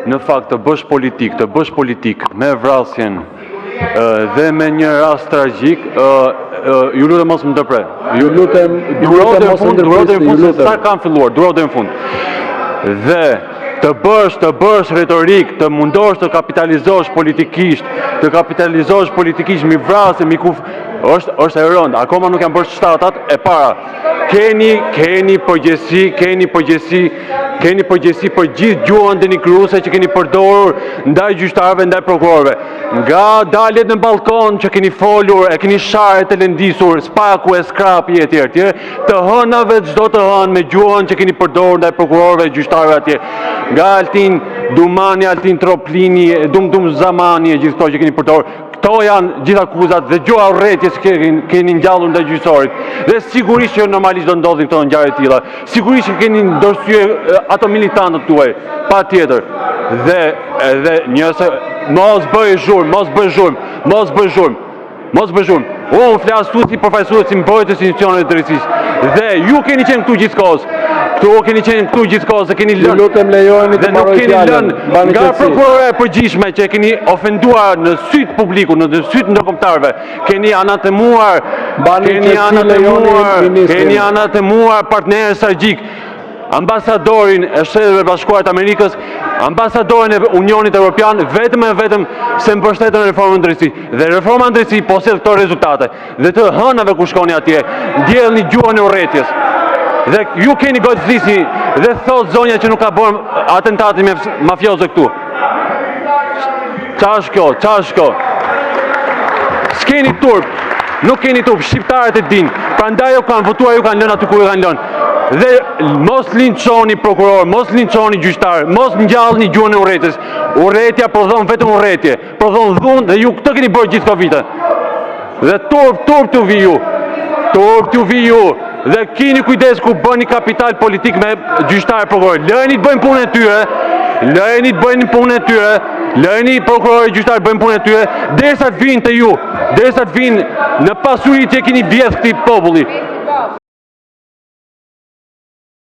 në fakt të bësh politik me vrasjen dhe me një rast tragjik, ju lutem mos më ndërpre. Ju lutem mos më ndërpre. Sa kanë filluar, duro deri në fund. Dhe të bësh retorik, të mundosh të kapitalizosh politikisht, mi vrasje, mi kuf, është e rëndë, akoma nuk janë bërë shtatat e para. Keni përgjegjësi për gjithë gjuhën denigruese që keni përdorur ndaj gjyqtarëve, ndaj prokurorëve. Nga daljet në balkon që keni folur, e keni sharë të lëndisur, spaku e skrapi e tjerë, të hënave çdo të hënë me gjuhën që keni përdorur ndaj prokurorëve, gjyqtarëve atje. Nga Altin Dumani, Altin Troplini, Dum Zamani e gjithë këto që keni përdorur. Këto janë gjithë akuzat dhe gjuha urrëties që keni ngjallur ndaj gjyqësorit. Dhe sigurisht që normalisht do ndodhin këto ngjarje të tilla. Sigurisht që keni ndërsyer ato militantët tuaj, patjetër. Dhe nëse mos bëj zhurmë. Unë flas tu si përfaqësues i mbrojtjes së institucioneve të drejtësisë. Dhe ju keni qenë këtu gjithkohës. Dhe keni lënë. Ju lutem lejojeni të marrë fjalën. Nga prokurorë e përgjithshme që keni ofenduar në syt publikut, në syt ndërkombëtarëve, keni anatemuar partnerën strategjik, ambasadorin e Shtetit Bashkuar të Amerikës, ambasadorin e Unionit Evropian, vetëm se mbështetën reformën drejtësi. Dhe reforma drejtësi po sjell këto rezultate. Dhe të hënave ku shkoni atje, ndjellni gjuhën e urrëties. Dhe ju keni gojëzisi dhe thot zonja që nuk ka bërë atentatin mafioze këtu. Qa është kjo? S'keni turp, nuk keni turp, shqiptarët e din, prandaj ju kanë votuar, ju kanë lënë aty ku ju kanë lënë. Dhe mos linçoni prokuror, mos linçoni gjyqtar, mos ngjallni gjuhën e urrëties. Urrëtia prodhon vetëm urrëtie, prodhon dhunë dhe ju këtë keni bërë gjithë këto vite. Dhe turp t'u vi ju. Dhe keni kujdes ku bëni kapital politik me gjyqtarë prokuror. Lëni të bëjnë punën e tyre. Lëni prokurorë e gjyqtarë bëjnë punën e tyre, derisa të vinë te ju, derisa të vinë në pasuritë që keni vjedhur këtij populli.